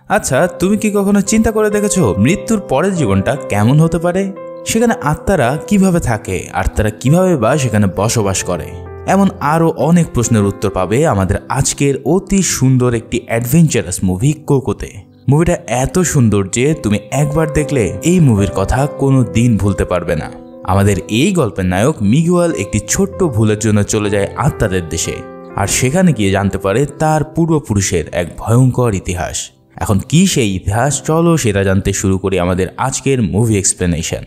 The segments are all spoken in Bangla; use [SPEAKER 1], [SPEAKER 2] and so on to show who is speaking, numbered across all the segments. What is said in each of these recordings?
[SPEAKER 1] আচ্ছা, তুমি কি কখনো চিন্তা করে দেখেছো মৃত্যুর পরের জীবনটা কেমন হতে পারে? সেখানে আত্মারা কিভাবে থাকে আর তারা কিভাবে বা সেখানে বসবাস করে? এমন আরো অনেক প্রশ্নের উত্তর পাবে আমাদের আজকের অতি সুন্দর একটি অ্যাডভেঞ্চারাস মুভি কোকোতে। মুভিটা এত সুন্দর যে তুমি একবার দেখলে এই মুভির কথা কোনো দিন ভুলতে পারবে না। আমাদের এই গল্পের নায়ক মিগুয়েল একটি ছোট্ট ভুলের জন্য চলে যায় আত্মাদের দেশে, আর সেখানে গিয়ে জানতে পারে তার পূর্বপুরুষের এক ভয়ঙ্কর ইতিহাস। এখন কি সেই ইতিহাস, চলো সেটা জানতে শুরু করি আমাদের আজকের মুভি এক্সপ্লেনেশন।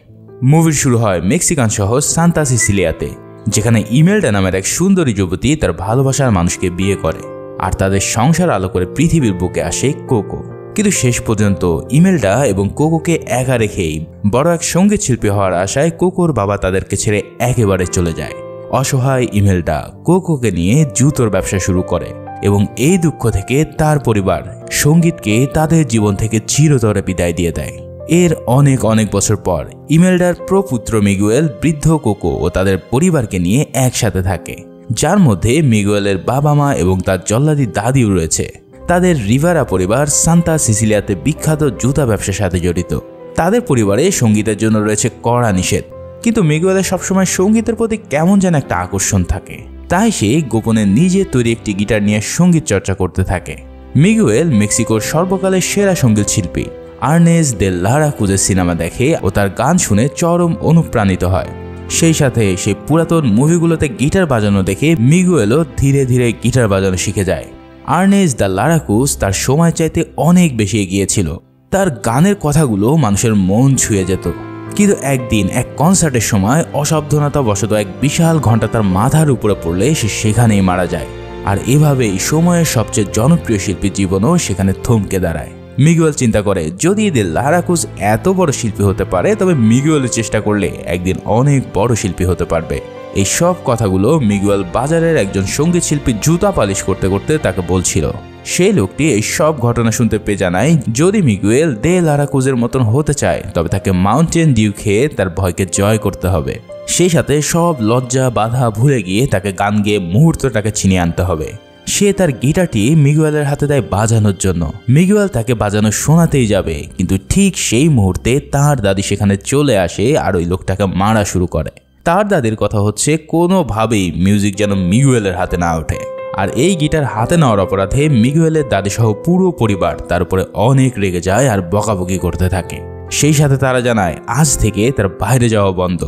[SPEAKER 1] মুভির শুরু হয় মেক্সিকান শহর সান্তা সিসিলিয়াতে, যেখানে ইমেলডা নামের এক সুন্দরী যুবতী তার ভালোবাসার মানুষকে বিয়ে করে, আর তাদের সংসার আলো করে পৃথিবীর বুকে আসে কোকো। কিন্তু শেষ পর্যন্ত ইমেলডা এবং কোকোকে একা রেখেই বড় এক সঙ্গীত শিল্পী হওয়ার আশায় কোকোর বাবা তাদেরকে ছেড়ে একেবারে চলে যায়। অসহায় ইমেলডা কোকোকে নিয়ে জুতোর ব্যবসা শুরু করে এবং এই দুঃখ থেকে তার পরিবার সঙ্গীতকে তাদের জীবন থেকে চিরতরে বিদায় দিয়ে দেয়। এর অনেক অনেক বছর পর ইমেলডার প্রপুত্র মিগুয়েল বৃদ্ধ কোকো ও তাদের পরিবারকে নিয়ে একসাথে থাকে, যার মধ্যে মিগুয়েলের বাবা মা এবং তার জল্লাদি দাদিও রয়েছে। তাদের রিভারা পরিবার সান্তা সিসিলিয়াতে বিখ্যাত জুতা ব্যবসার সাথে জড়িত। তাদের পরিবারে সঙ্গীতের জন্য রয়েছে কড়া নিষেধ, কিন্তু মিগুয়েলের সবসময় সঙ্গীতের প্রতি কেমন যেন একটা আকর্ষণ থাকে। তাই সে গোপনে নিজে তৈরি একটি গিটার নিয়ে সঙ্গীত চর্চা করতে থাকে। মিগুয়েল মেক্সিকোর সর্বকালের সেরা সঙ্গীত শিল্পী আর্নেস দে লারা ক্রুজের সিনেমা দেখে ও তার গান শুনে চরম অনুপ্রাণিত হয়। সেই সাথে সেই পুরাতন মুভিগুলোতে গিটার বাজানো দেখে মিগুয়েলও ধীরে ধীরে গিটার বাজানো শিখে যায়। আর্নেস দা লারা ক্রুজ তার সময় চাইতে অনেক বেশি এগিয়েছিল। তার গানের কথাগুলো মানুষের মন ছুঁয়ে যেত। কিন্তু একদিন এক কনসার্টের সময় অসাবধানতাবশত এক বিশাল ঘণ্টা তার মাথার উপরে পড়লে সে সেখানেই মারা যায়। আর এভাবেই সময়ের সবচেয়ে জনপ্রিয় শিল্পীর জীবনও সেখানে থমকে দাঁড়ায়। মিগুয়েল চিন্তা করে, যদি দে লারা ক্রুজ এত বড় শিল্পী হতে পারে, তবে মিগুয়েলের চেষ্টা করলে একদিন অনেক বড় শিল্পী হতে পারবে। এই সব কথাগুলো মিগুয়েল বাজারের একজন সঙ্গীত শিল্পী জুতা পালিশ করতে করতে তাকে বলছিল। সেই লোকটি এই সব ঘটনা শুনতে পেয়ে জানায়, যদি মিগুয়েল দে লারা ক্রুজের মতন হতে চায় তবে তাকে মাউন্টেন ডিউ খেয়ে তার ভয়কে জয় করতে হবে। সেই সাথে সব লজ্জা বাধা ভুলে গিয়ে তাকে গান গেয়ে মুহূর্তটাকে ছিনিয়ে আনতে হবে। সে তার গিটারটি মিগুয়েলের হাতে দেয় বাজানোর জন্য। মিগুয়েল তাকে বাজানো শোনাতেই যাবে, কিন্তু ঠিক সেই মুহূর্তে তার দাদি সেখানে চলে আসে আর ওই লোকটাকে মারা শুরু করে। তার দাদির কথা হচ্ছে, কোনোভাবেই মিউজিক যেন মিগুয়েলের হাতে না ওঠে। আর এই গিটার হাতে নেওয়ার অপরাধে মিগুয়েলের দাদি সহ পুরো পরিবার তার উপরে অনেক রেগে যায় আর বকাবকি করতে থাকে। সেই সাথে তারা জানায় আজ থেকে তার বাইরে যাওয়া বন্ধ।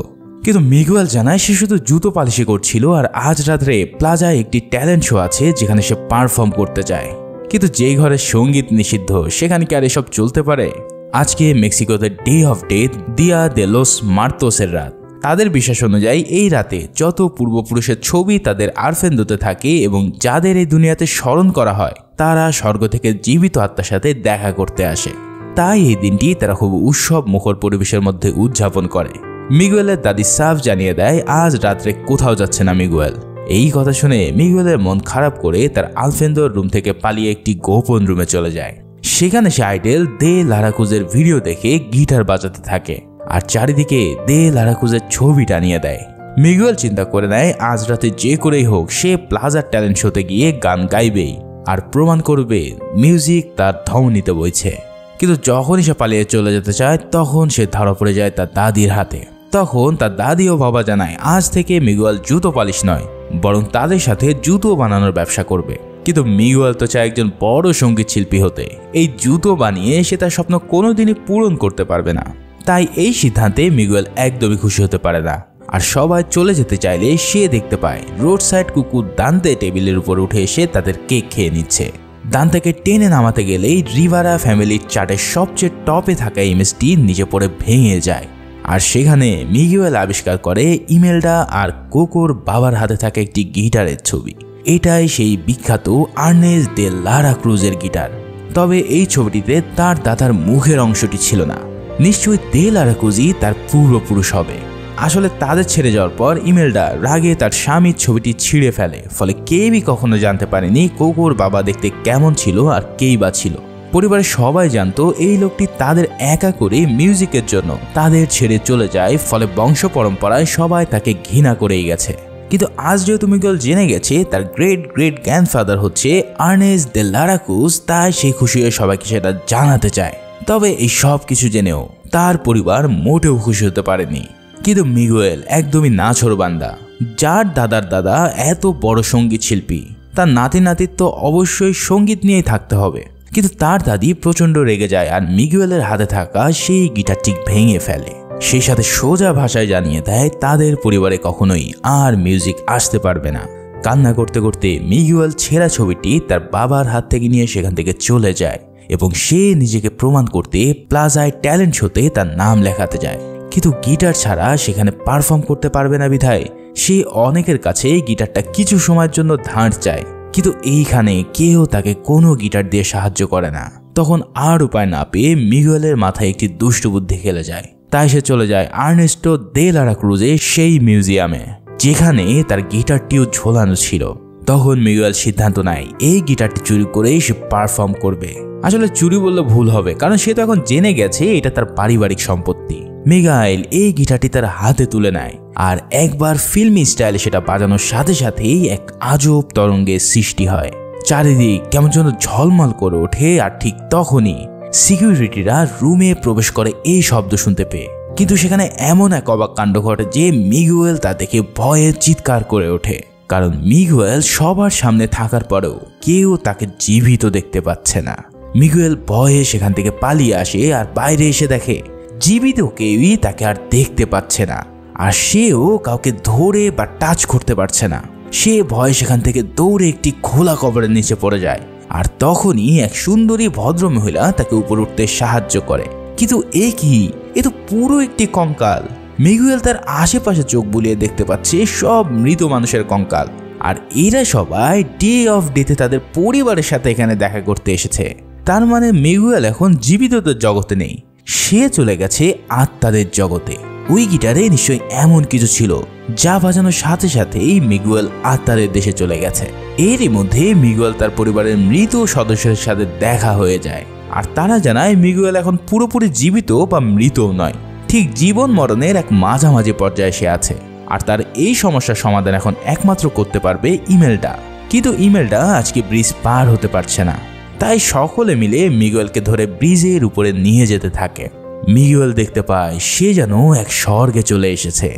[SPEAKER 1] কিন্তু মিগুয়েল জানায় সে শুধু জুতো পালিশি করছিল, আর আজ রাত্রে প্লাজায় একটি ট্যালেন্ট শো আছে যেখানে সে পারফর্ম করতে চায়। কিন্তু যেই ঘরে সঙ্গীত নিষিদ্ধ সেখানে কি আর এসব চলতে পারে? আজকে মেক্সিকোতে ডে অফ ডেথ, দিয়া দে লোস মার্তোসের রাত। তাদের বিশ্বাস অনুযায়ী এই রাতে যত পূর্বপুরুষের ছবি তাদের আরফেন্দোতে থাকে এবং যাদের এই দুনিয়াতে স্মরণ করা হয় তারা স্বর্গ থেকে জীবিত আত্মার সাথে দেখা করতে আসে। তাই এই দিনটি তারা খুব উৎসব মুখর পরিবেশের মধ্যে উদযাপন করে। মিগুয়েলের দাদি সাফ জানিয়ে দেয় আজ রাত্রে কোথাও যাচ্ছে না মিগুয়েল। এই কথা শুনে মিগুয়েলের মন খারাপ করে তার আলফেন্দোর রুম থেকে পালিয়ে একটি গোপন রুমে চলে যায়। সেখানে সে আইডল দে লারা ক্রুজের ভিডিও দেখে গিটার বাজাতে থাকে আর চারিদিকে দে লারা ক্রুজের ছবি টানিয়ে দেয়। মিগুয়েল চিন্তা করে নেয় আজ রাতে যে করেই হোক সে প্লাজার ট্যালেন্ট শোতে গিয়ে গান গাইবেই আর প্রমাণ করবে মিউজিক তার ধমনীতে বইছে। কিন্তু যখনই সে পালিয়ে চলে যেতে চায় তখন সে ধরা পড়ে যায় তার দাদির হাতে। তখন তার দাদি ও বাবা জানায় আজ থেকে মিগুয়েল জুতো পালিশ নয়, বরং তাদের সাথে জুতো বানানোর ব্যবসা করবে। কিন্তু মিগুয়েল তো চায় একজন বড় সঙ্গীত শিল্পী হতে। এই জুতো বানিয়ে সে তার স্বপ্ন কোনোদিনই পূরণ করতে পারবে না। তাই এই সিদ্ধান্তে মিগুয়েল একদমই খুশি হতে পারে না। আর সবাই চলে যেতে চাইলে সে দেখতে পায় রোড সাইড কুকুর দান্তে টেবিলের উপর উঠে এসে তাদের কেক খেয়ে নিচ্ছে। দান্তেকে টেনে নামাতে গেলেই রিভারা ফ্যামিলির চার্টের সবচেয়ে টপে থাকা ইমেজটি নিচে পড়ে ভেঙে যায়। আর সেখানে মিগুয়েল আবিষ্কার করে ইমেলডা আর কোকোর বাবার হাতে থাকা একটি গিটারের ছবি। এটাই সেই বিখ্যাত আর্নেস দে লারা ক্রুজের গিটার। তবে এই ছবিটিতে তার দাদার মুখের অংশটি ছিল না। নিশ্চয়ই দে লারা ক্রুজই তার পূর্বপুরুষ হবে। আসলে তাদের ছেড়ে যাওয়ার পর ইমেলডা রাগে তার স্বামীর ছবিটি ছিঁড়ে ফেলে, ফলে কেউই কখনো জানতে পারেনি কোকোর বাবা দেখতে কেমন ছিল আর কেই বা ছিল। পরিবারের সবাই জানতো এই লোকটি তাদের একা করে মিউজিকের জন্য তাদের ছেড়ে চলে যায়, ফলে বংশ পরম্পরায় সবাই তাকে ঘৃণা করেই গেছে। কিন্তু আজ যেহেতু মিগুয়েল জেনে গেছে তার গ্রেট গ্রেট গ্র্যান্ডফাদার হচ্ছে আর্নেস্ট দে লা ক্রুজ, তাই সে খুশি হয়ে সবাইকে সেটা জানাতে চায়। তবে এই সব কিছু জেনেও তার পরিবার মোটেও খুশি হতে পারেনি। কিন্তু মিগুয়েল একদমই নাছোড়বান্দা। যার দাদার দাদা এত বড় সঙ্গীত শিল্পী, তার নাতি নাতির তো অবশ্যই সঙ্গীত নিয়েই থাকতে হবে। কিন্তু তার দাদি প্রচন্ড রেগে যায় আর মিগুয়েলের হাতে থাকা সেই গিটারটি ভেঙে ফেলে। সেই সাথে সোজা ভাষায় জানিয়ে দেয় তাদের পরিবারে কখনোই আর মিউজিক আসতে পারবে না। কান্না করতে করতে মিগুয়েল ছেঁড়া ছবিটি তার বাবার হাত থেকে নিয়ে সেখান থেকে চলে যায় এবং সে নিজেকে প্রমাণ করতে প্লাজায় ট্যালেন্ট শোতে তার নাম লেখাতে যায়। কিন্তু গিটার ছাড়া সেখানে পারফর্ম করতে পারবে না বিধায় সে অনেকের কাছে গিটারটা কিছু সময়ের জন্য ধার চায়। কিন্তু এইখানে কেউ তাকে কোনো গিটার দিয়ে সাহায্য করে না। তখন আর উপায় না পেয়ে মিগুয়েলের মাথায় একটি দুষ্ট বুদ্ধি খেলে যায়। তাই সে চলে যায় আর্নেস্টো দে লা ক্রুজে সেই মিউজিয়ামে যেখানে তার গিটারটিও ঝোলানো ছিল। তখন মিগুয়েল সিদ্ধান্ত নেয় এই গিটারটি চুরি করেই সে পারফর্ম করবে। আসলে চুরি বললে ভুল হবে, কারণ সে তো এখন জেনে গেছে এটা তার পারিবারিক সম্পত্তি। মিগাইল এই গিটারটি তার হাতে তুলে নেয় আর একবার ফিল্মি স্টাইলে সেটা বাজানোর সাথে সাথেই এক আজব তরঙ্গের সৃষ্টি হয়। চারিদিক কেমন যেন ঝলমল করে ওঠে। আর ঠিক তখনই সিকিউরিটিরা রুমে প্রবেশ করে এই শব্দ শুনতে পেয়ে। কিন্তু সেখানে এমন এক অবাক কাণ্ড ঘটে যে মিগুয়েল তা দেখে ভয়ে চিৎকার করে ওঠে, কারণ মিগুয়েল সবার সামনে থাকার পরেও কেউ তাকে জীবিত দেখতে পাচ্ছে না। মিগুয়েল ভয়ে সেখান থেকে পালিয়ে আসে আর বাইরে এসে দেখে জীবিত কেউই তাকে আর দেখতে পাচ্ছে না, আর সেও কাউকে ধরে বা টাচ করতে পারছে না। সে ভয়ে সেখান থেকে দৌড়ে একটি খোলা কবরের নিচে পড়ে যায়। আর তখনই এক সুন্দরী ভদ্র মহিলা তাকে উপরে উঠতে সাহায্য করে। কিন্তু এ কি, এ তো পুরো একটি কঙ্কাল। মিগুয়েল তার আশেপাশে চোখ বুলিয়ে দেখতে পাচ্ছে সব মৃত মানুষের কঙ্কাল, আর এরা সবাই ডে অফ ডেথে তাদের পরিবারের সাথে এখানে দেখা করতে এসেছে। তার মানে মিগুয়েল এখন জীবিতদের জগতে নেই, সে চলে গেছে আত্মাদের জগতে। ওই গিটারে নিশ্চয়ই এমন কিছু ছিল যা বাজানোর সাথে সাথেই মিগুয়েল আত্মাদের দেশে চলে গেছে। এরই মধ্যে মিগুয়েল তার পরিবারের মৃত সদস্যদের সাথে দেখা হয়ে যায়, আর তারা জানায় মিগুয়েল এখন পুরোপুরি জীবিত বা মৃতও নয়, ঠিক জীবন মরণের এক মাঝামাঝি পর্যায়ে সে আছে। আর তার এই সমস্যার সমাধান এখন একমাত্র করতে পারবে ইমেলটা। কিন্তু ইমেলটা আজকে ব্রিজ পার হতে পারছে না, তাই সকলে মিলে মিগুয়েলকে ধরে ব্রিজের উপরে নিয়ে যেতে থাকে। মিগুয়েল দেখতে পায় সে যেন এক স্বর্গে চলে এসেছে।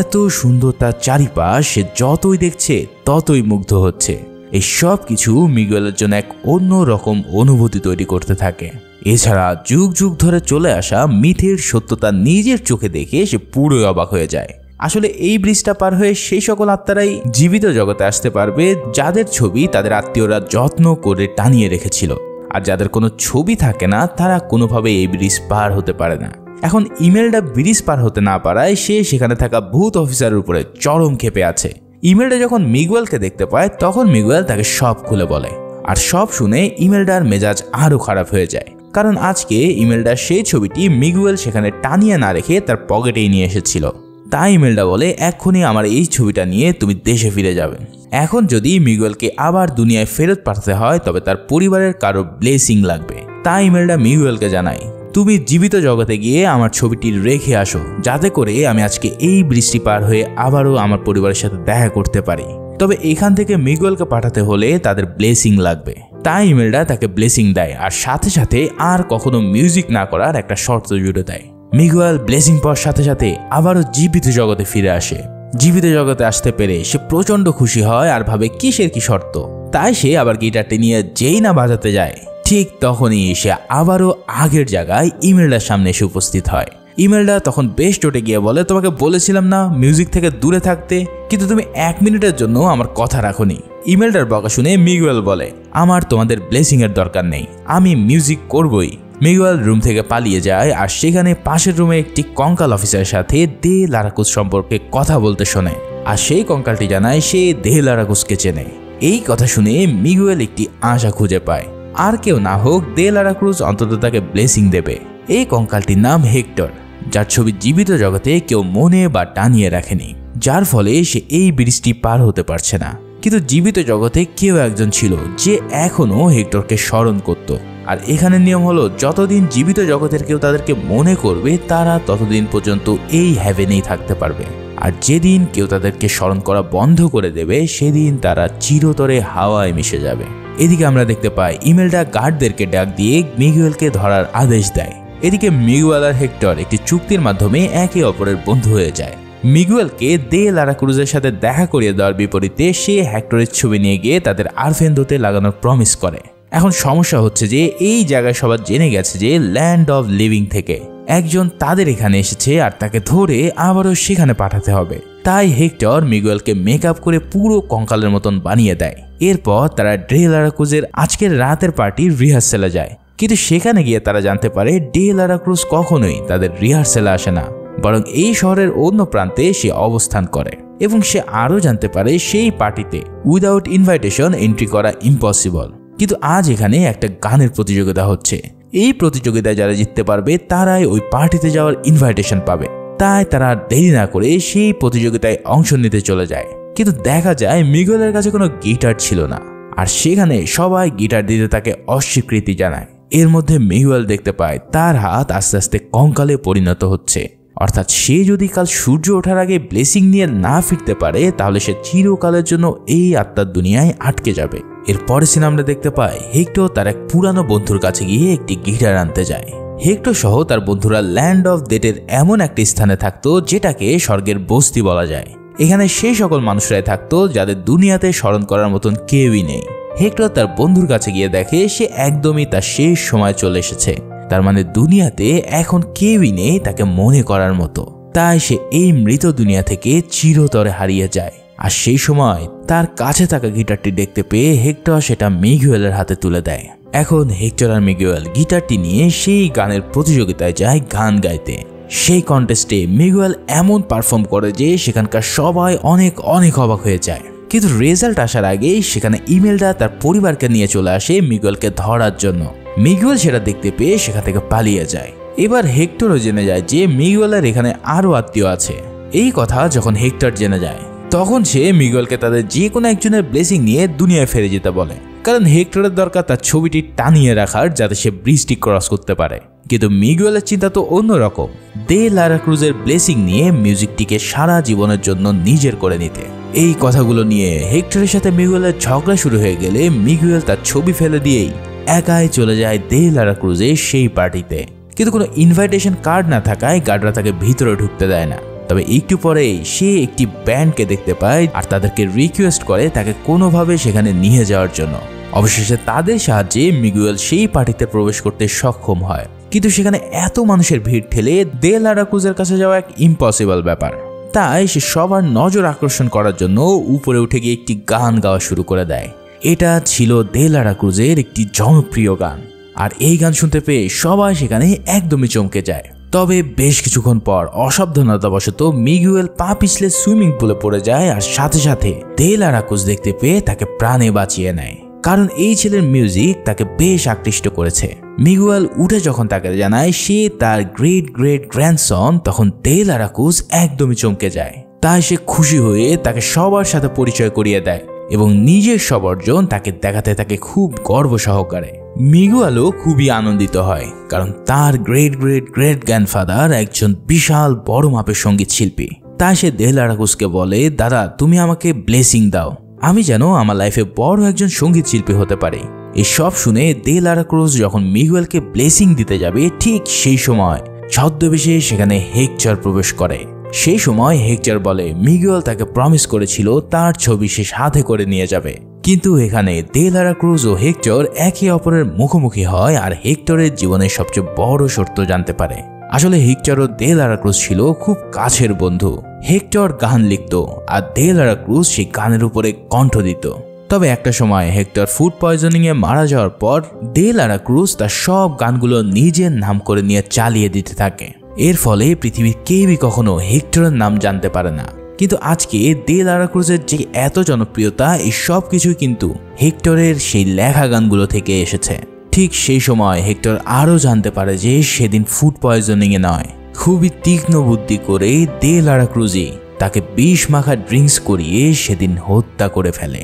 [SPEAKER 1] এত সুন্দর তার চারিপাশ, সে যতই দেখছে ততই মুগ্ধ হচ্ছে। এই সব কিছু মিগুয়েলের জন্য এক অন্য রকম অনুভূতি তৈরি করতে থাকে। এছাড়া যুগ যুগ ধরে চলে আসা মিথের সত্যতা নিজের চোখে দেখে সে পুরোই অবাক হয়ে যায়। আসলে এই ব্রিজটা পার হয়ে সেই সকল আত্মারাই জীবিত জগতে আসতে পারবে যাদের ছবি তাদের আত্মীয়রা যত্ন করে টানিয়ে রেখেছিল, আর যাদের কোনো ছবি থাকে না তারা কোনোভাবে এই ব্রিজ পার হতে পারে না। এখন ইমেলটা ব্রিজ পার হতে না পারায় সে সেখানে থাকা ভূত অফিসারের উপরে চরম ক্ষেপে আছে। ইমেলটা যখন মিগুয়েলকে দেখতে পায় তখন মিগুয়েল তাকে সব খুলে বলে, আর সব শুনে ইমেলটার মেজাজ আরো খারাপ হয়ে যায়, কারণ আজকে ইমেলটার সেই ছবিটি মিগুয়েল সেখানে টানিয়ে না রেখে তার পকেটেই নিয়ে এসেছিল। তাই ইমেলটা বলে এক্ষুনি আমার এই ছবিটা নিয়ে তুমি দেশে ফিরে যাবে। এখন যদি মিগুয়েলকে আবার দুনিয়ায় ফেরত পাঠাতে হয় তবে তার পরিবারের কারো ব্লেসিং লাগবে। তাই ইমেলটা মিগুয়েলকে জানায় তুমি জীবিত জগতে গিয়ে আমার ছবিটি রেখে আসো, যাতে করে আমি আজকে এই বৃষ্টি পার হয়ে আবারও আমার পরিবারের সাথে দেখা করতে পারি। তবে এখান থেকে মিগুয়েলকে পাঠাতে হলে তাদের ব্লেসিং লাগবে। তাই ইমেলটা তাকে ব্লেসিং দেয় আর সাথে সাথে আর কখনো মিউজিক না করার একটা শর্ত জুড়ে দেয়। মিগুয়েল ব্লেসিং পাওয়ার সাথে সাথে আবারও জীবিত জগতে ফিরে আসে। জীবিত জগতে আসতে পেরে সে প্রচন্ড খুশি হয় আর ভাবে কিসের কি শর্ত। তাই সে আবার গিটারটি নিয়ে যেই না বাজাতে যায় ঠিক তখনই সে আবারও আগের জায়গায় ইমেলটার সামনে এসে উপস্থিত হয়। ইমেলটা তখন বেশ চটে গিয়ে বলে তোমাকে বলেছিলাম না মিউজিক থেকে দূরে থাকতে, কিন্তু তুমি 1 মিনিটের জন্য আমার কথা রাখোনি। ইমেলটার বকা শুনে মিগুয়েল বলে আমার তোমাদের ব্লেসিং এর দরকার নেই, আমি মিউজিক করবই। মিগুয়েল রুম থেকে পালিয়ে যায় আর সেখানে পাশের রুমে একটি কঙ্কাল অফিসারের সাথে দে লা ক্রুজ সম্পর্কে কথা বলতে শোনে, আর সেই কঙ্কালটি জানায় সে দে লা ক্রুজকে চেনে। এই কথা শুনে মিগুয়েল একটি আশা খুঁজে পায়, আর কেউ না হোক দে লা ক্রুজ অন্তত তাকে ব্লেসিং দেবে। এই কঙ্কালটির নাম হেক্টর, যার ছবি জীবিত জগতে কেউ মনে বা টানিয়ে রাখেনি, যার ফলে সে এই ব্রিজটি পার হতে পারছে না। কিন্তু জীবিত জগতে কেউ একজন ছিল যে এখনো হেক্টরকে স্মরণ করত। আর এখানে নিয়ম হলো যতদিন জীবিত জগতের কেউ তাদেরকে মনে করবে তারা ততদিন পর্যন্ত এই হ্যাভেনেই থাকতে পারবে। আর যেদিন কেউ তাদেরকে স্মরণ করা বন্ধ করে দেবে সেদিন তারা চিরতরে হাওয়ায় মিশে যাবে। এদিকে আমরা দেখতে পাই ইমেলডা গার্ডদেরকে ডাক দিয়ে মিগুয়েলকে ধরার আদেশ দেয়। এদিকে মিগুয়েল আর হেক্টর একটি চুক্তির মাধ্যমে একে অপরের বন্ধু হয়ে যায়। মিগুয়েলকে দে লারা ক্রুজের সাথে দেখা করিয়ে দেওয়ার বিপরীতে সে হেক্টরের ছবি নিয়ে গিয়ে তাদের আরফেন্দোতে লাগানোর প্রমিস করে। এখন সমস্যা হচ্ছে যে এই জায়গায় সবার জেনে গেছে যে ল্যান্ড অফ লিভিং থেকে একজন তাদের এখানে এসেছে আর তাকে ধরে আবারও সেখানে পাঠাতে হবে। তাই হেক্টর মিগুয়েলকে মেকআপ করে পুরো কঙ্কালের মতন বানিয়ে দেয়। এরপর তারা ডে লারা ক্রুজের আজকের রাতের পার্টির রিহার্সেলে যায়, কিন্তু সেখানে গিয়ে তারা জানতে পারে ডে লারা ক্রুজ কখনোই তাদের রিহার্সেলে আসে না, বরং এই শহরের অন্য প্রান্তে সে অবস্থান করে। এবং সে আরও জানতে পারে সেই পার্টিতে উইদাউট ইনভাইটেশন এন্ট্রি করা ইম্পসিবল। কিন্তু আজ এখানে একটা গানের প্রতিযোগিতা হচ্ছে। এই প্রতিযোগিতায় যারা জিততে পারবে তারাই ওই পার্টিতে যাওয়ার ইনভাইটেশন পাবে। তাই তারা দেরি না করে সেই প্রতিযোগিতায় অংশ নিতে চলে যায়। কিন্তু দেখা যায় মিগুয়েলের কাছে কোনো গিটার ছিল না, আর সেখানে সবাই গিটার দিতে তাকে অস্বীকৃতি জানায়। এর মধ্যে মিগুয়েল দেখতে পায় তার হাত আস্তে আস্তে কঙ্কালে পরিণত হচ্ছে। অর্থাৎ সে যদি কাল সূর্য ওঠার আগে ব্লেসিং নিয়ে না ফিরতে পারে তাহলে সে চিরকালের জন্য এই আত্মার দুনিয়ায় আটকে যাবে। এরপরে সিনে আমরা দেখতে পাই হেক্টর তার এক পুরানো বন্ধুর কাছে গিয়ে একটি গিটার আনতে যায়। হেক্টর সহ তার বন্ধুরা ল্যান্ড অফ ডেটের এমন একটি স্থানে থাকতো যেটাকে স্বর্গের বস্তি বলা যায়। এখানে সেই সকল মানুষরাই থাকতো যাদের দুনিয়াতে স্মরণ করার মতন কেউই নেই। হেক্টর তার বন্ধুর কাছে গিয়ে দেখে সে একদমই তার শেষ সময় চলে এসেছে। তার মানে দুনিয়াতে এখন কেউই নেই তাকে মনে করার মতো। তাই সে এই মৃত দুনিয়া থেকে চিরতরে হারিয়ে যায়। আর সেই সময় তার কাছে থাকা গিটারটি দেখতে পেয়ে হেক্টর সেটা মিগুয়েলের হাতে তুলে দেয়। এখন হেক্টর আর মিগুয়েল গিটারটি নিয়ে সেই গানের প্রতিযোগিতায় যায় গান গাইতে। সেই কন্টেস্টে মিগুয়েল এমন পারফর্ম করে যে সেখানকার সবাই অনেক অনেক অবাক হয়ে যায়। কিন্তু রেজাল্ট আসার আগেই সেখানে ইমেলডা তার পরিবারকে নিয়ে চলে আসে মিগুয়েলকে ধরার জন্য। মিগুয়েল সেটা দেখতে পেয়ে সেখান থেকে পালিয়ে যায়। এবার হেক্টরও জেনে যায় যে মিগুয়েলের এখানে আরও আত্মীয় আছে। এই কথা যখন হেক্টর জেনে যায় তখন সে মিগুয়েলকে তাদের যে কোনো একজনের ব্লেসিং নিয়ে দুনিয়ায় ফিরে যেতে বলে, কারণ হেক্টরের দরকার তার ছবিটি টানিয়ে রাখার যাতে সে ব্রিজটি ক্রস করতে পারে। কিন্তু মিগুয়েলের চিন্তা তো অন্যরকম, দে লারা ক্রুজের ব্লেসিং নিয়ে মিউজিকটিকে সারা জীবনের জন্য নিজের করে নিতে। এই কথাগুলো নিয়ে হেক্টরের সাথে মিগুয়েলের ঝগড়া শুরু হয়ে গেলে মিগুয়েল তার ছবি ফেলে দিয়েই একাই চলে যায় দে লারা ক্রুজের সেই পার্টিতে। কিন্তু কোনো ইনভাইটেশন কার্ড না থাকায় গার্ডরা তাকে ভিতরে ঢুকতে দেয় না। তবে একটু পরেই সে একটি ব্যান্ডকে দেখতে পায় আর তাদেরকে রিকোয়েস্ট করে তাকে কোনোভাবে সেখানে নিয়ে যাওয়ার জন্য। অবশেষে তাদের সাহায্যে মিগুয়েল সেই পার্টিতে প্রবেশ করতে সক্ষম হয়। কিন্তু সেখানে এত মানুষের ভিড় ঠেলে দে লারা ক্রুজের কাছে যাওয়া এক ইম্পসিবল ব্যাপার। তাই সে সবার নজর আকর্ষণ করার জন্য উপরে উঠে গিয়ে একটি গান গাওয়া শুরু করে দেয়। এটা ছিল দে লারা ক্রুজের একটি জনপ্রিয় গান, আর এই গান শুনতে পেয়ে সবাই সেখানে একদমই চমকে যায়। তবে বেশ কিছুক্ষণ পর অসাবধানতাবশত মিগুয়েল পা পিছলে সুইমিং পুলে পড়ে যায়, আর সাথে সাথে দে লারা ক্রুজ দেখতে পেয়ে তাকে প্রাণে বাঁচিয়ে নেয়, কারণ এই ছেলের মিউজিক তাকে বেশ আকৃষ্ট করেছে। মিগুয়েল উঠে যখন তাকে জানায় সে তার গ্রেট গ্রেট গ্র্যান্ডসন, তখন দে লারা ক্রুজ একদমই চমকে যায়। তাই সে খুশি হয়ে তাকে সবার সাথে পরিচয় করিয়ে দেয় এবং নিজের সব অর্জন তাকে দেখাতে থাকে খুব গর্ব সহকারে। মিগুয়েলও খুবই আনন্দিত হয়, কারণ তার গ্রেট গ্রেট গ্রেট গ্র্যান্ডফাদার একজন বিশাল বড় মাপের সঙ্গীত শিল্পী। তাই সে দে লারা ক্রুজকে বলে, দাদা তুমি আমাকে ব্লেসিং দাও, আমি যেন আমার লাইফে বড় একজন সঙ্গীত শিল্পী হতে পারি। এই সব শুনে দে লারা ক্রুজ যখন মিগুয়েলকে ব্লেসিং দিতে যাবে ঠিক সেই সময় ছদ্মবেশে সেখানে হেক্টর প্রবেশ করে। সেই সময় হেক্টর বলে মিগুয়েল তাকে প্রমিস করেছিল তার ছবি সে সাথে করে নিয়ে যাবে। কিন্তু এখানে দে লারা ক্রুজ ও হেক্টর একে অপরের মুখোমুখি হয় আর হেক্টরের জীবনের সবচেয়ে বড় সত্য জানতে পারে। আসলে হেক্টর ও দে লারা ক্রুজ ছিল খুব কাছের বন্ধু। হেক্টর গান লিখত আর দে লারা ক্রুজ সেই গানের উপরে কণ্ঠ দিত। তবে একটা সময় হেক্টর ফুড পয়জনিং এ মারা যাওয়ার পর দে লারা ক্রুজ তার সব গানগুলো নিজের নাম করে নিয়ে চালিয়ে দিতে থাকে। এর ফলে পৃথিবীর কেউই কখনো হেক্টরের নাম জানতে পারে না। কিন্তু আজকে দে লারা ক্রুজের যে এত জনপ্রিয়তা, এই সব কিছুই কিন্তু হেক্টরের সেই লেখা গানগুলো থেকে এসেছে। ঠিক সেই সময় হেক্টর আরও জানতে পারে যে সেদিন ফুড পয়জনিং এ নয়, খুবই তীক্ষ্ণ বুদ্ধি করে দে লারা ক্রুজই তাকে বিষ মাখা ড্রিঙ্কস করিয়ে সেদিন হত্যা করে ফেলে।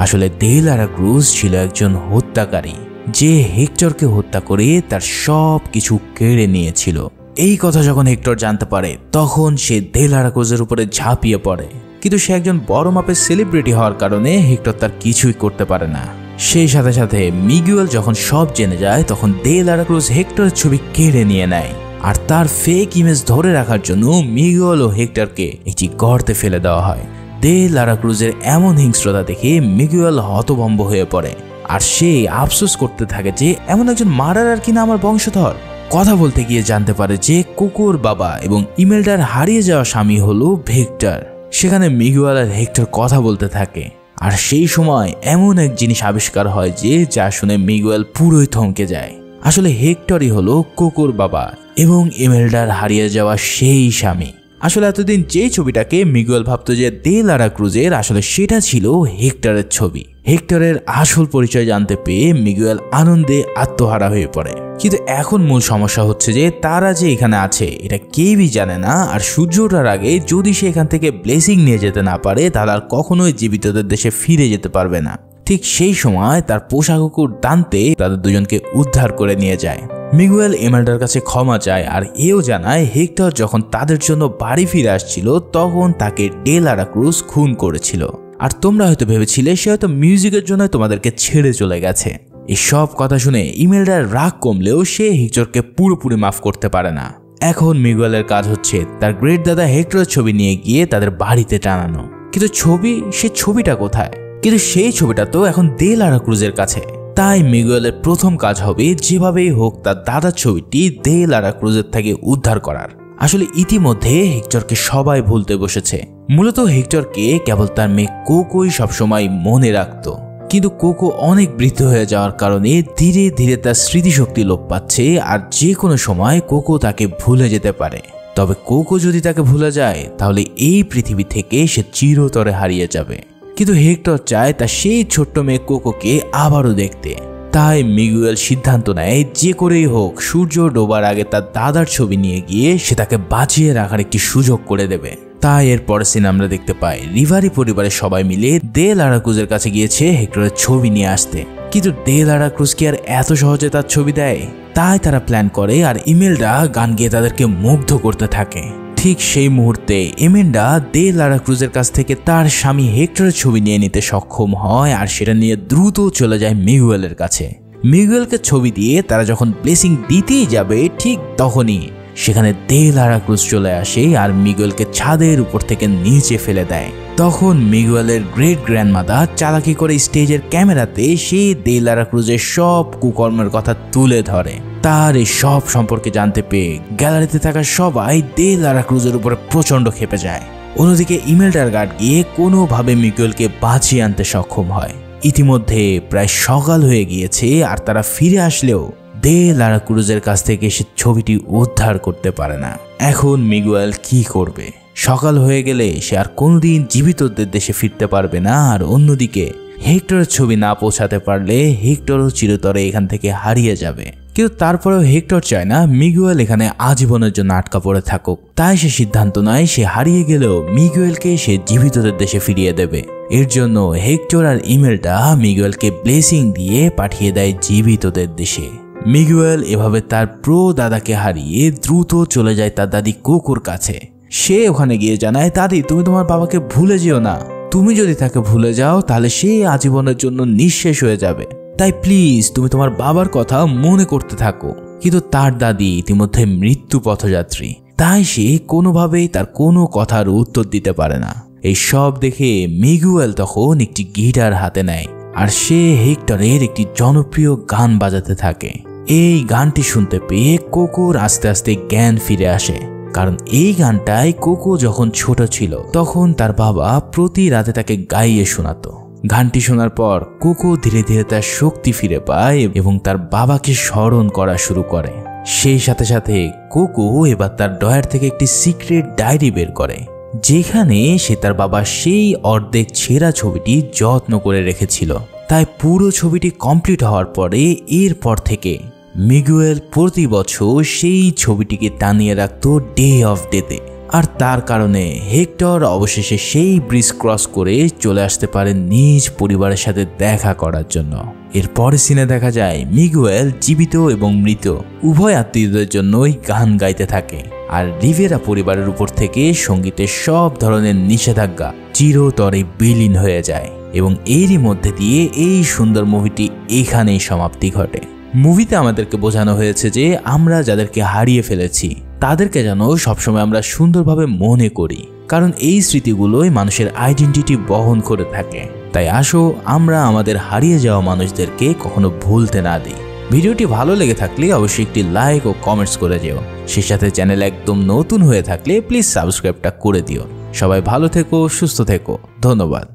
[SPEAKER 1] আসলে দে লারা ক্রুজ ছিল একজন হত্যাকারী যে হেক্টরকে হত্যা করে তার সব কিছু কেড়ে নিয়েছিল। এই কথা যখন হেক্টর জানতে পারে তখন সে দে লারা ক্রুজের উপরে ঝাঁপিয়ে পড়ে, কিন্তু সে একজন বড় মাপের সেলিব্রিটি হওয়ার কারণে হেক্টর তার কিছুই করতে পারে না। সেই সাথে সাথে মিগুয়েল যখন সব জেনে যায় তখন দে লারা ক্রুজ হেক্টরের ছবি কেড়ে নিয়ে নেয়, আর তার ফেক ইমেজ ধরে রাখার জন্য মিগুয়েল ও হেক্টরকে একটি গর্তে ফেলে দেওয়া হয়। দে লারা ক্রুজের এমন হিংস্রতা দেখে মিগুয়েল হতভম্ব হয়ে পড়ে, আর সে আফসোস করতে থাকে যে এমন একজন মার্ডারার কিনা আমার বংশধর। কথা বলতে গিয়ে জানতে পারে যে কোকোর বাবা এবং ইমেলডার হারিয়ে যাওয়া স্বামী হলো হেক্টর। সেখানে মিগুয়েল আর হেক্টর কথা বলতে থাকে, আর সেই সময় এমন এক জিনিস আবিষ্কার হয় যে যা শুনে মিগুয়েল পুরোই থমকে যায়। আসলে হেক্টরই হলো কোকোর বাবা এবং ইমেলডার হারিয়ে যাওয়া সেই স্বামী। আসলে এতদিন যে ছবিটাকে মিগুয়েল ভাবতো যে দে লারা ক্রুজের, আসলে সেটা ছিল হেক্টরের ছবি। হেক্টরের আসল পরিচয় জানতে পেয়ে মিগুয়েল আনন্দে আত্মহারা হয়ে পড়ে। কিন্তু এখন মূল সমস্যা হচ্ছে যে তারা যে এখানে আছে এটা কেউই জানে না, আর সূর্য ওঠার আগে যদি সে এখান থেকে ব্লেসিং নিয়ে যেতে না পারে তাহলে আর কখনোই জীবিতদের দেশে ফিরে যেতে পারবে না। ঠিক সেই সময় তার পোষা কুকুর দান্তে তাদের দুজনকে উদ্ধার করে নিয়ে যায়। মিগুয়েল ইমেলডার কাছে ক্ষমা চায়, আর এও জানায় হেক্টর যখন তাদের জন্য বাড়ি ফিরে আসছিল তখন তাকে দে লারা ক্রুজ খুন করেছিল, আর তোমরা হয়তো ভেবেছিলে সে হয়তো মিউজিকের জন্য তোমাদেরকে ছেড়ে চলে গেছে। এই সব কথা শুনে ইমেলডার রাগ কমলেও সে হেক্টরকে পুরোপুরি মাফ করতে পারে না। এখন মিগুয়েলের কাজ হচ্ছে তার গ্রেট দাদা হেক্টরের ছবি নিয়ে গিয়ে তাদের বাড়িতে টানানো। কিন্তু সে ছবিটা কোথায়? কিন্তু সেই ছবিটা তো এখন দে লারা ক্রুজের কাছে। তাই মিগুয়েলের প্রথম কাজ হবে যেভাবেই হোক তার দাদার ছবিটি দে লারা ক্রুজের থেকে উদ্ধার করার। আসলে ইতিমধ্যে হেক্টরকে সবাই ভুলতে বসেছে। মূলত হেক্টরকে কেবল তার মেয়ে কোকোই সবসময় মনে রাখত, কিন্তু কোকো অনেক বৃদ্ধ হয়ে যাওয়ার কারণে ধীরে ধীরে তার স্মৃতিশক্তি লোপ পাচ্ছে, আর যে কোনো সময় কোকো তাকে ভুলে যেতে পারে। তবে কোকো যদি তাকে ভুলে যায় তাহলে এই পৃথিবী থেকে সে চিরতরে হারিয়ে যাবে। কিন্তু হেক্টর চায় তার সেই ছোট্ট মেয়ে কোকোকে আবারও দেখতে। তাই মিগুয়েল সিদ্ধান্ত নেয় যে করেই হোক সূর্য ডোবার আগে তার দাদার ছবি নিয়ে গিয়ে সে তাকে বাঁচিয়ে রাখার একটি সুযোগ করে দেবে। তাই এর পরের সিন আমরা দেখতে পাই রিভারি পরিবারের সবাই মিলে দে লারা ক্রুজের কাছে গিয়েছে হেক্টরের ছবি নিয়ে আসতে। কিন্তু দে লারা ক্রুজ কি আর এত সহজে তার ছবি দেয়? তাই তারা প্ল্যান করে, আর ইমেলডা গান গেয়ে তাদেরকে মুগ্ধ করতে থাকে। ঠিক সেই মুহূর্তে এমেন্ডা দে লারা ক্রুজের কাছ থেকে তার স্বামী হেক্টরের ছবি নিয়ে নিতে সক্ষম হয়, আর সেটা নিয়ে দ্রুত চলে যায় মিগুয়েলের কাছে। মিগুয়েলকে ছবি দিয়ে তারা যখন ব্লেসিং দিতেই যাবে ঠিক তখনই সেখানে দে লারা ক্রুজ চলে আসে আর মিগুয়েলকে ছাদের উপর থেকে নিচে ফেলে দেয়। তখন মিগুয়েলের গ্রেট গ্র্যান্ডমাদার চালাকি করে স্টেজের ক্যামেরাতে সেই দে লারা ক্রুজের সব কুকর্মের কথা তুলে ধরে। তার এই সব সম্পর্কে জানতে পেয়ে গ্যালারিতে থাকা সবাই দে লারা ক্রুজের উপরে প্রচন্ড ক্ষেপে যায়। অন্যদিকে ইমেলডার গার্ড গিয়ে কোনোভাবে মিগুয়েলকে বাঁচিয়ে আনতে সক্ষম হয়। ইতিমধ্যে প্রায় সকাল হয়ে গিয়েছে, আর তারা ফিরে আসলেও দে লারা ক্রুজের কাছ থেকে সে ছবিটি উদ্ধার করতে পারে না। এখন মিগুয়েল কি করবে? সকাল হয়ে গেলে সে আর কোনোদিন জীবিতদের দেশে ফিরতে পারবে না, আর অন্যদিকে হেক্টরের ছবি না পৌঁছাতে পারলে হেক্টরও চিরতরে এখান থেকে হারিয়ে যাবে। কিন্তু তারপরেও হেক্টর চায় না মিগুয়েল এখানে আজীবনের জন্য আটকা পড়ে থাকুক। তাই সে সিদ্ধান্ত নেয় সে হারিয়ে গেলেও মিগুয়েলকে সে জীবিতদের দেশে ফিরিয়ে দেবে। এর জন্য হেক্টর আর ইমেলটা মিগুয়েলকে ব্লেসিং দিয়ে পাঠিয়ে দেয় জীবিতদের দেশে। মিগুয়েল এভাবে তার প্রো দাদাকে হারিয়ে দ্রুত চলে যায় তার দাদি কোকোর কাছে। সে ওখানে গিয়ে জানায়, দাদি তুমি তোমার বাবাকে ভুলে যেও না। তুমি যদি তাকে ভুলে যাও তাহলে সে আজীবনের জন্য নিঃশেষ হয়ে যাবে। তাই প্লিজ তুমি তোমার বাবার কথা মনে করতে থাকো। কিন্তু তার দাদি ইতিমধ্যে মৃত্যু পথযাত্রী, তাই সে কোনোভাবেই তার কোনো কথার উত্তর দিতে পারে না। এই সব দেখে মিগুয়েল তখন একটি গিটার হাতে নেয়, আর সে হেক্টরের একটি জনপ্রিয় গান বাজাতে থাকে। এই গানটি শুনতে পেয়ে কোকোর আস্তে আস্তে জ্ঞান ফিরে আসে, কারণ এই গানটাই কোকো যখন ছোট ছিল তখন তার বাবা প্রতি রাতে তাকে গাইয়ে শোনাতো। গানটি শোনার পর কোকো ধীরে ধীরে তার শক্তি ফিরে পায় এবং তার বাবাকে স্মরণ করা শুরু করে। সেই সাথে সাথে কোকো এবার তার ডয়ার থেকে একটি সিক্রেট ডায়েরি বের করে, যেখানে সে তার বাবার সেই অর্ধেক ছেঁড়া ছবিটি যত্ন করে রেখেছিল। তাই পুরো ছবিটি কমপ্লিট হওয়ার পরে এরপর থেকে মিগুয়েল প্রতি বছর সেই ছবিটিকে টানিয়ে রাখত ডে অফ ডেতে। আর তার কারণে হেক্টর অবশেষে সেই ব্রিজ ক্রস করে চলে আসতে পারে নিজ পরিবারের সাথে দেখা করার জন্য। এরপরে সিনে দেখা যায় মিগুয়েল জীবিত এবং মৃত উভয় আত্মীয়দের জন্যই গান গাইতে থাকে। আর রিভেরা পরিবারের উপর থেকে সঙ্গীতের সব ধরনের নিষেধাজ্ঞা চিরতরে বিলীন হয়ে যায় এবং এরই মধ্যে দিয়ে এই সুন্দর মুভিটি এখানেই সমাপ্তি ঘটে। মুভিতে আমাদেরকে বোঝানো হয়েছে যে আমরা যাদেরকে হারিয়ে ফেলেছি তাদেরকে যেন সবসময় আমরা সুন্দরভাবে মনে করি, কারণ এই স্মৃতিগুলোই মানুষের আইডেন্টিটি বহন করে থাকে। তাই আসো আমরা আমাদের হারিয়ে যাওয়া মানুষদেরকে কখনো ভুলতে না দিই। ভিডিওটি ভালো লেগে থাকলে অবশ্যই একটি লাইক ও কমেন্টস করে দিও। সেই সাথে চ্যানেল একদম নতুন হয়ে থাকলে প্লিজ সাবস্ক্রাইবটা করে দিও। সবাই ভালো থেকো, সুস্থ থেকো, ধন্যবাদ।